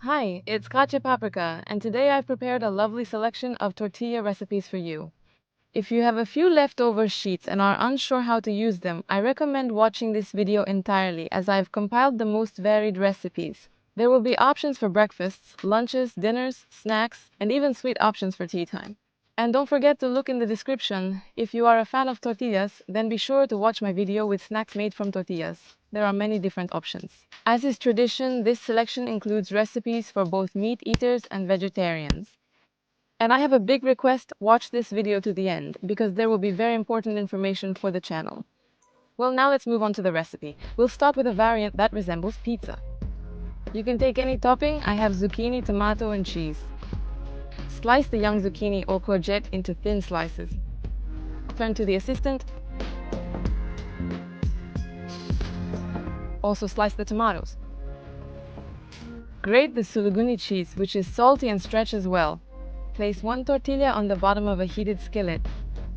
Hi, it's Kache Paprika, and today I've prepared a lovely selection of tortilla recipes for you. If you have a few leftover sheets and are unsure how to use them, I recommend watching this video entirely as I've compiled the most varied recipes. There will be options for breakfasts, lunches, dinners, snacks, and even sweet options for tea time. And don't forget to look in the description. If you are a fan of tortillas, then be sure to watch my video with snacks made from tortillas. There are many different options. As is tradition, this selection includes recipes for both meat eaters and vegetarians. And I have a big request, watch this video to the end, because there will be very important information for the channel. Well, now let's move on to the recipe. We'll start with a variant that resembles pizza. You can take any topping. I have zucchini, tomato, and cheese. Slice the young zucchini or courgette into thin slices. Turn to the assistant. Also slice the tomatoes. Grate the suluguni cheese, which is salty and stretches well. Place one tortilla on the bottom of a heated skillet.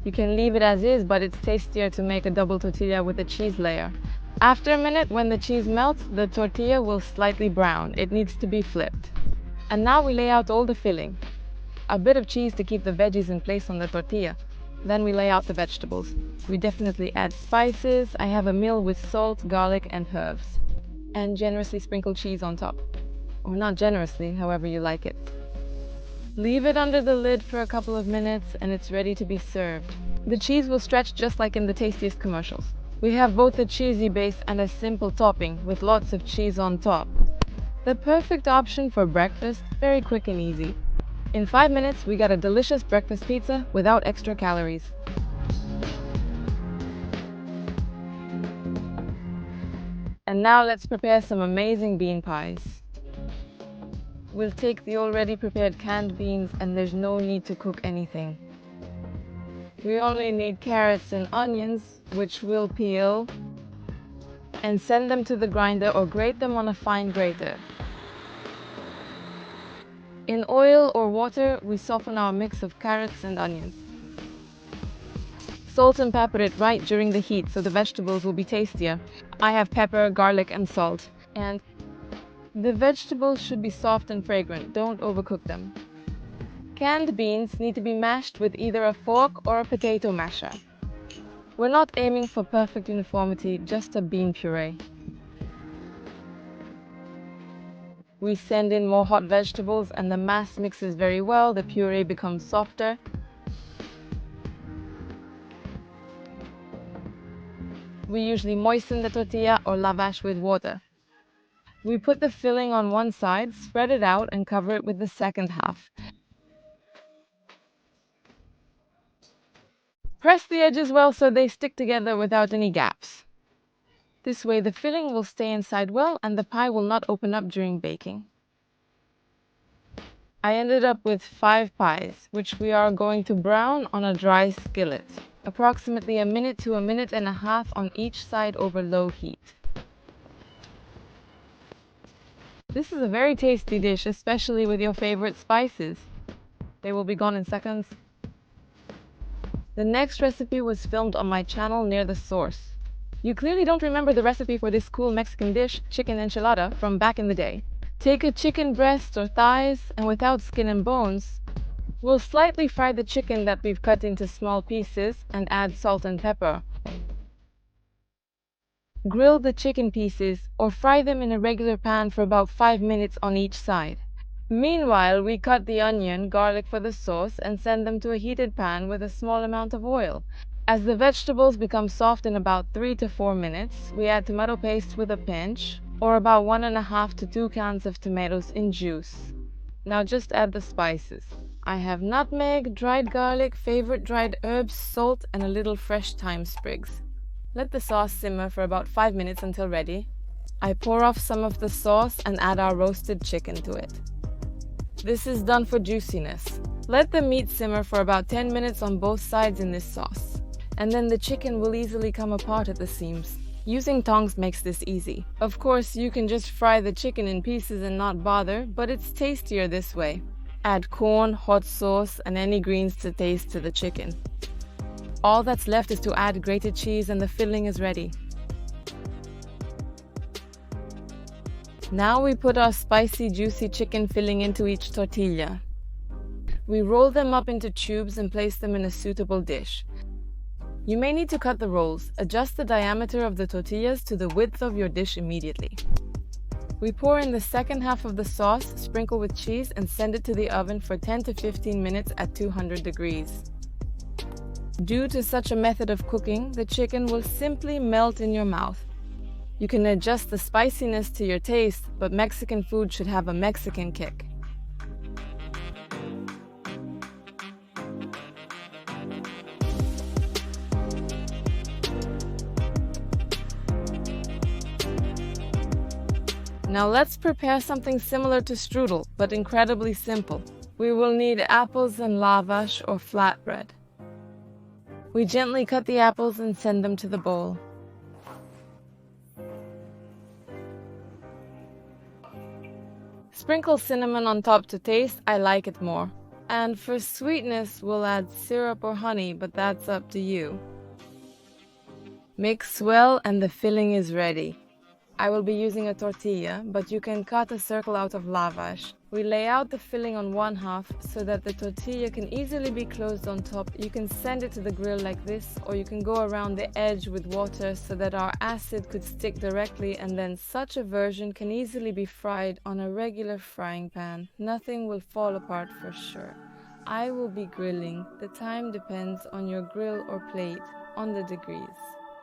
You can leave it as is, but it's tastier to make a double tortilla with a cheese layer. After a minute, when the cheese melts, the tortilla will slightly brown. It needs to be flipped. And now we lay out all the filling. A bit of cheese to keep the veggies in place on the tortilla. Then we lay out the vegetables. We definitely add spices. I have a meal with salt, garlic, and herbs. And generously sprinkle cheese on top. Or not generously, however you like it. Leave it under the lid for a couple of minutes and it's ready to be served. The cheese will stretch just like in the tastiest commercials. We have both a cheesy base and a simple topping with lots of cheese on top. The perfect option for breakfast, very quick and easy. In 5 minutes, we got a delicious breakfast pizza without extra calories. And now let's prepare some amazing bean pies. We'll take the already prepared canned beans and there's no need to cook anything. We only need carrots and onions, which we'll peel and send them to the grinder or grate them on a fine grater. In oil or water, we soften our mix of carrots and onions. Salt and pepper it right during the heat so the vegetables will be tastier. I have pepper, garlic, and salt. And the vegetables should be soft and fragrant, don't overcook them. Canned beans need to be mashed with either a fork or a potato masher. We're not aiming for perfect uniformity, just a bean puree. We send in more hot vegetables and the mass mixes very well, the puree becomes softer. We usually moisten the tortilla or lavash with water. We put the filling on one side, spread it out, and cover it with the second half. Press the edges well so they stick together without any gaps. This way the filling will stay inside well and the pie will not open up during baking. I ended up with 5 pies, which we are going to brown on a dry skillet. Approximately a minute to a minute and a half on each side over low heat. This is a very tasty dish, especially with your favorite spices. They will be gone in seconds. The next recipe was filmed on my channel near the source. You clearly don't remember the recipe for this cool Mexican dish, chicken enchilada, from back in the day. Take a chicken breast or thighs, and without skin and bones, we'll slightly fry the chicken that we've cut into small pieces and add salt and pepper. Grill the chicken pieces or fry them in a regular pan for about 5 minutes on each side. Meanwhile, we cut the onion, garlic for the sauce and send them to a heated pan with a small amount of oil. As the vegetables become soft in about 3 to 4 minutes, we add tomato paste with a pinch, or about 1.5 to 2 cans of tomatoes in juice. Now just add the spices. I have nutmeg, dried garlic, favorite dried herbs, salt, and a little fresh thyme sprigs. Let the sauce simmer for about 5 minutes until ready. I pour off some of the sauce and add our roasted chicken to it. This is done for juiciness. Let the meat simmer for about 10 minutes on both sides in this sauce, and then the chicken will easily come apart at the seams. Using tongs makes this easy. Of course, you can just fry the chicken in pieces and not bother, but it's tastier this way. Add corn, hot sauce, and any greens to taste to the chicken. All that's left is to add grated cheese and the filling is ready. Now we put our spicy, juicy chicken filling into each tortilla. We roll them up into tubes and place them in a suitable dish. You may need to cut the rolls. Adjust the diameter of the tortillas to the width of your dish immediately. We pour in the second half of the sauce, sprinkle with cheese, and send it to the oven for 10 to 15 minutes at 200 degrees. Due to such a method of cooking, the chicken will simply melt in your mouth. You can adjust the spiciness to your taste, but Mexican food should have a Mexican kick. Now let's prepare something similar to strudel, but incredibly simple. We will need apples and lavash or flatbread. We gently cut the apples and send them to the bowl. Sprinkle cinnamon on top to taste, I like it more. And for sweetness, we'll add syrup or honey, but that's up to you. Mix well and the filling is ready. I will be using a tortilla, but you can cut a circle out of lavash. We lay out the filling on one half so that the tortilla can easily be closed on top. You can send it to the grill like this, or you can go around the edge with water so that our acid could stick directly, and then such a version can easily be fried on a regular frying pan. Nothing will fall apart for sure. I will be grilling. The time depends on your grill or plate, on the degrees.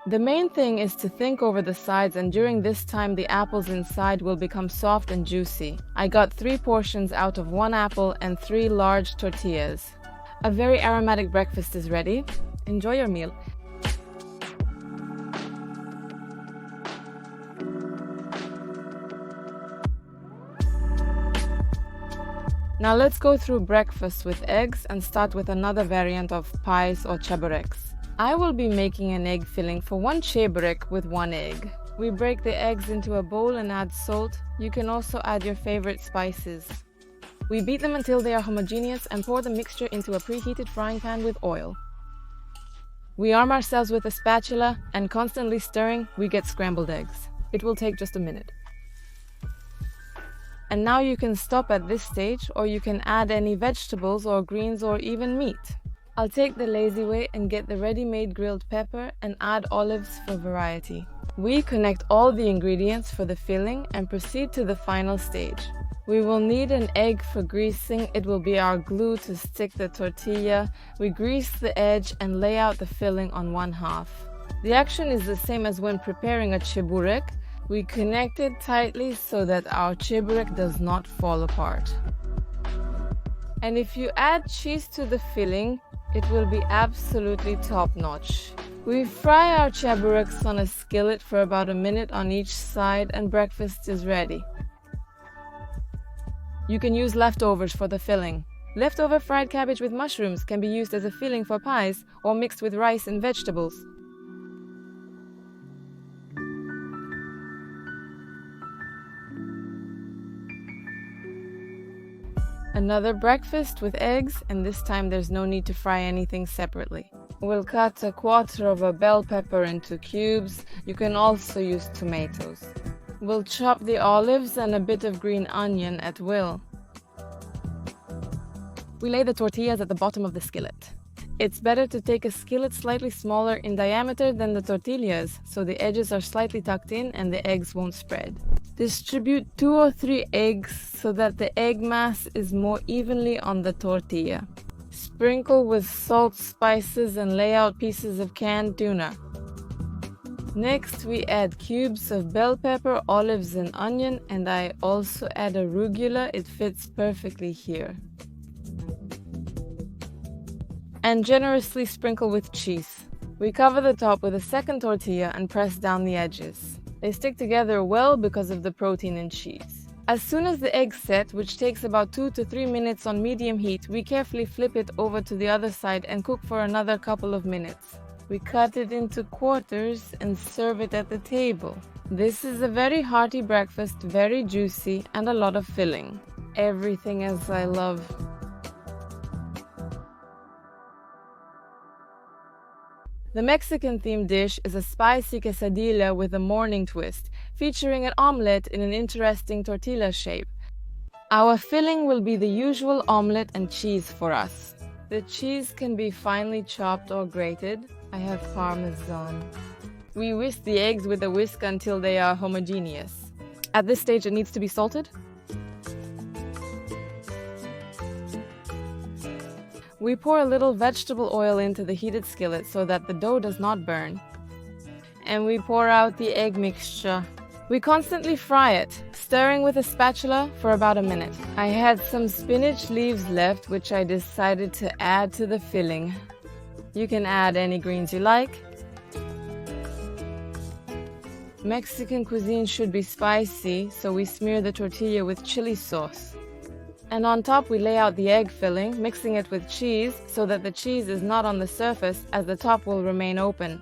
The main thing is to think over the sides, and during this time the apples inside will become soft and juicy. I got 3 portions out of 1 apple and 3 large tortillas. A very aromatic breakfast is ready. Enjoy your meal. Now let's go through breakfast with eggs and start with another variant of pies or chabureks. I will be making an egg filling for 1 chaburek with 1 egg. We break the eggs into a bowl and add salt. You can also add your favorite spices. We beat them until they are homogeneous and pour the mixture into a preheated frying pan with oil. We arm ourselves with a spatula, and constantly stirring, we get scrambled eggs. It will take just a minute. And now you can stop at this stage, or you can add any vegetables or greens or even meat. I'll take the lazy way and get the ready-made grilled pepper and add olives for variety. We connect all the ingredients for the filling and proceed to the final stage. We will need an egg for greasing. It will be our glue to stick the tortilla. We grease the edge and lay out the filling on one half. The action is the same as when preparing a chaburek. We connect it tightly so that our chaburek does not fall apart. And if you add cheese to the filling, it will be absolutely top-notch. We fry our chabureks on a skillet for about a minute on each side, and breakfast is ready. You can use leftovers for the filling. Leftover fried cabbage with mushrooms can be used as a filling for pies or mixed with rice and vegetables. Another breakfast with eggs, and this time there's no need to fry anything separately. We'll cut a quarter of a bell pepper into cubes. You can also use tomatoes. We'll chop the olives and a bit of green onion at will. We lay the tortillas at the bottom of the skillet. It's better to take a skillet slightly smaller in diameter than the tortillas, so the edges are slightly tucked in and the eggs won't spread. Distribute 2 or 3 eggs so that the egg mass is more evenly on the tortilla. Sprinkle with salt, spices, and lay out pieces of canned tuna. Next, we add cubes of bell pepper, olives, and onion, and I also add arugula. It fits perfectly here. And generously sprinkle with cheese. We cover the top with a second tortilla and press down the edges. They stick together well because of the protein in cheese. As soon as the eggs set, which takes about 2 to 3 minutes on medium heat, we carefully flip it over to the other side and cook for another couple of minutes. We cut it into quarters and serve it at the table. This is a very hearty breakfast, very juicy, and a lot of filling. Everything as I love. The Mexican-themed dish is a spicy quesadilla with a morning twist, featuring an omelette in an interesting tortilla shape. Our filling will be the usual omelette and cheese for us. The cheese can be finely chopped or grated. I have Parmesan. We whisk the eggs with a whisk until they are homogeneous. At this stage, it needs to be salted. We pour a little vegetable oil into the heated skillet so that the dough does not burn. And we pour out the egg mixture. We constantly fry it, stirring with a spatula for about a minute. I had some spinach leaves left, which I decided to add to the filling. You can add any greens you like. Mexican cuisine should be spicy, so we smear the tortilla with chili sauce. And on top we lay out the egg filling, mixing it with cheese so that the cheese is not on the surface as the top will remain open.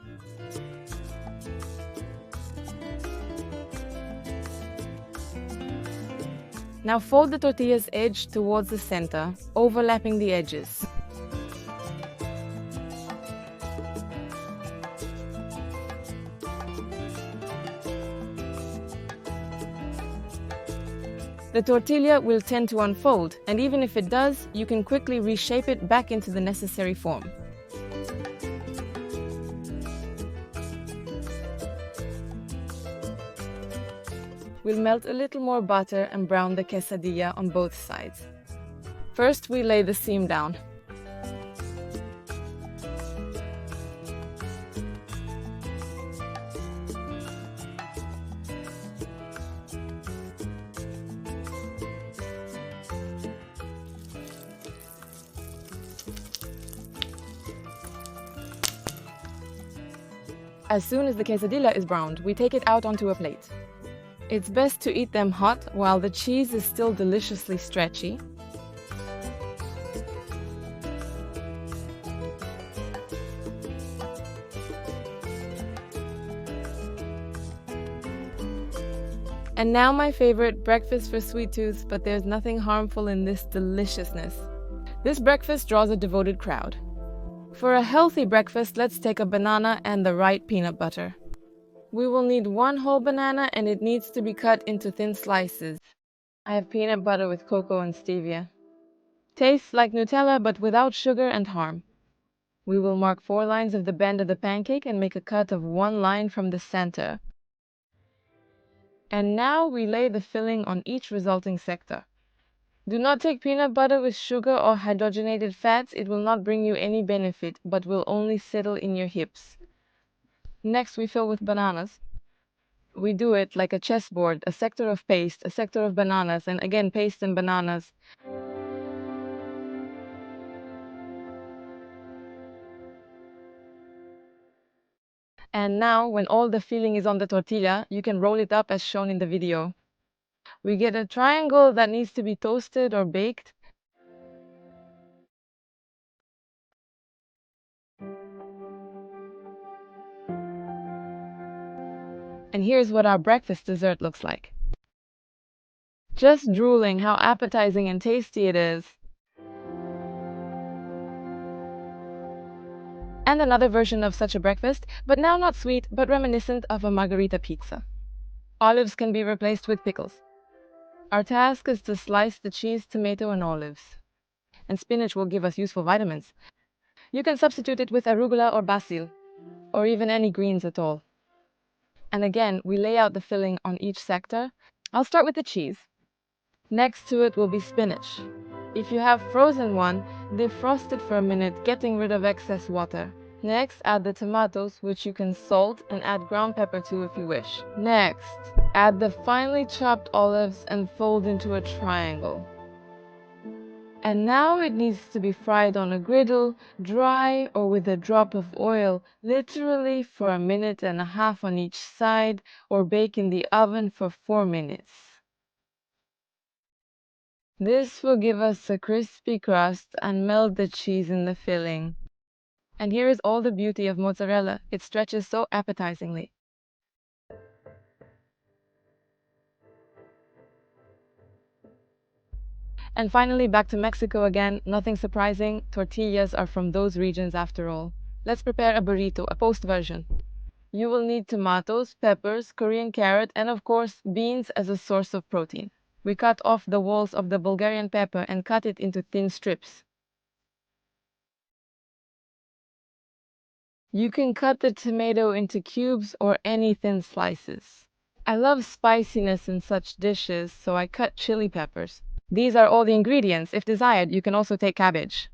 Now fold the tortilla's edge towards the center, overlapping the edges. The tortilla will tend to unfold, and even if it does, you can quickly reshape it back into the necessary form. We'll melt a little more butter and brown the quesadilla on both sides. First, we lay the seam down. As soon as the quesadilla is browned, we take it out onto a plate. It's best to eat them hot while the cheese is still deliciously stretchy. And now my favorite breakfast for sweet tooths, but there's nothing harmful in this deliciousness. This breakfast draws a devoted crowd. For a healthy breakfast, let's take a banana and the right peanut butter. We will need one whole banana and it needs to be cut into thin slices. I have peanut butter with cocoa and stevia. Tastes like Nutella but without sugar and harm. We will mark 4 lines of the bend of the pancake and make a cut of 1 line from the center. And now we lay the filling on each resulting sector. Do not take peanut butter with sugar or hydrogenated fats. It will not bring you any benefit, but will only settle in your hips. Next, we fill with bananas. We do it like a chessboard, a sector of paste, a sector of bananas, and again paste and bananas. And now, when all the filling is on the tortilla, you can roll it up as shown in the video. We get a triangle that needs to be toasted or baked. And here's what our breakfast dessert looks like. Just drooling how appetizing and tasty it is. And another version of such a breakfast, but now not sweet, but reminiscent of a margarita pizza. Olives can be replaced with pickles. Our task is to slice the cheese, tomato, and olives. And spinach will give us useful vitamins. You can substitute it with arugula or basil, or even any greens at all. And again, we lay out the filling on each sector. I'll start with the cheese. Next to it will be spinach. If you have frozen one, defrost it for a minute, getting rid of excess water. Next, add the tomatoes, which you can salt and add ground pepper to if you wish. Next, add the finely chopped olives and fold into a triangle. And now it needs to be fried on a griddle, dry or with a drop of oil, literally for 1.5 minutes on each side, or bake in the oven for 4 minutes. This will give us a crispy crust and melt the cheese in the filling. And here is all the beauty of mozzarella. It stretches so appetizingly. And finally, back to Mexico again. Nothing surprising, tortillas are from those regions after all. Let's prepare a burrito, a post version. You will need tomatoes, peppers, Korean carrot, and of course, beans as a source of protein. We cut off the walls of the Bulgarian pepper and cut it into thin strips. You can cut the tomato into cubes or any thin slices. I love spiciness in such dishes, so I cut chili peppers. These are all the ingredients. If desired, you can also take cabbage.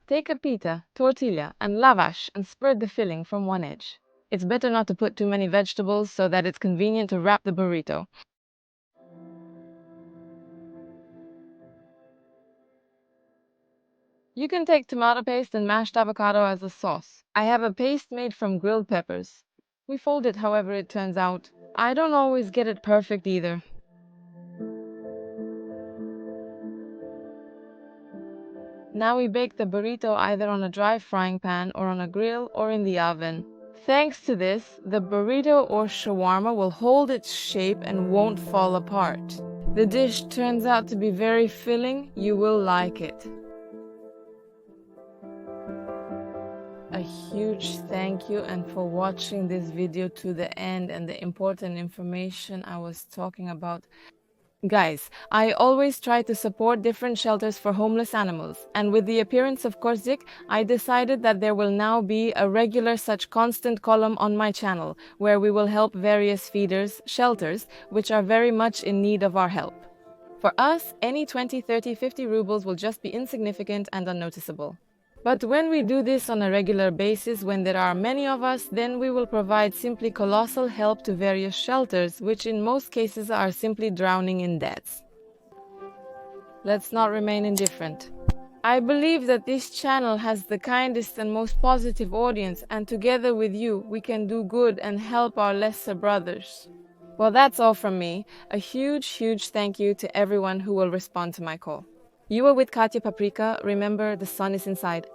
Take a pita, tortilla, and lavash and spread the filling from one edge. It's better not to put too many vegetables so that it's convenient to wrap the burrito. You can take tomato paste and mashed avocado as a sauce. I have a paste made from grilled peppers. We fold it however it turns out. I don't always get it perfect either. Now we bake the burrito either on a dry frying pan or on a grill or in the oven. Thanks to this, the burrito or shawarma will hold its shape and won't fall apart. The dish turns out to be very filling. You will like it. A huge thank you and for watching this video to the end and the important information I was talking about. Guys, I always try to support different shelters for homeless animals, and with the appearance of Korzik, I decided that there will now be a regular such constant column on my channel, where we will help various feeders, shelters, which are very much in need of our help. For us, any 20, 30, 50 rubles will just be insignificant and unnoticeable. But when we do this on a regular basis, when there are many of us, then we will provide simply colossal help to various shelters, which in most cases are simply drowning in debts. Let's not remain indifferent. I believe that this channel has the kindest and most positive audience, and together with you, we can do good and help our lesser brothers. Well, that's all from me. A huge thank you to everyone who will respond to my call. You are with Katya Paprika. Remember, the sun is inside.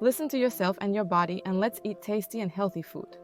Listen to yourself and your body, and let's eat tasty and healthy food.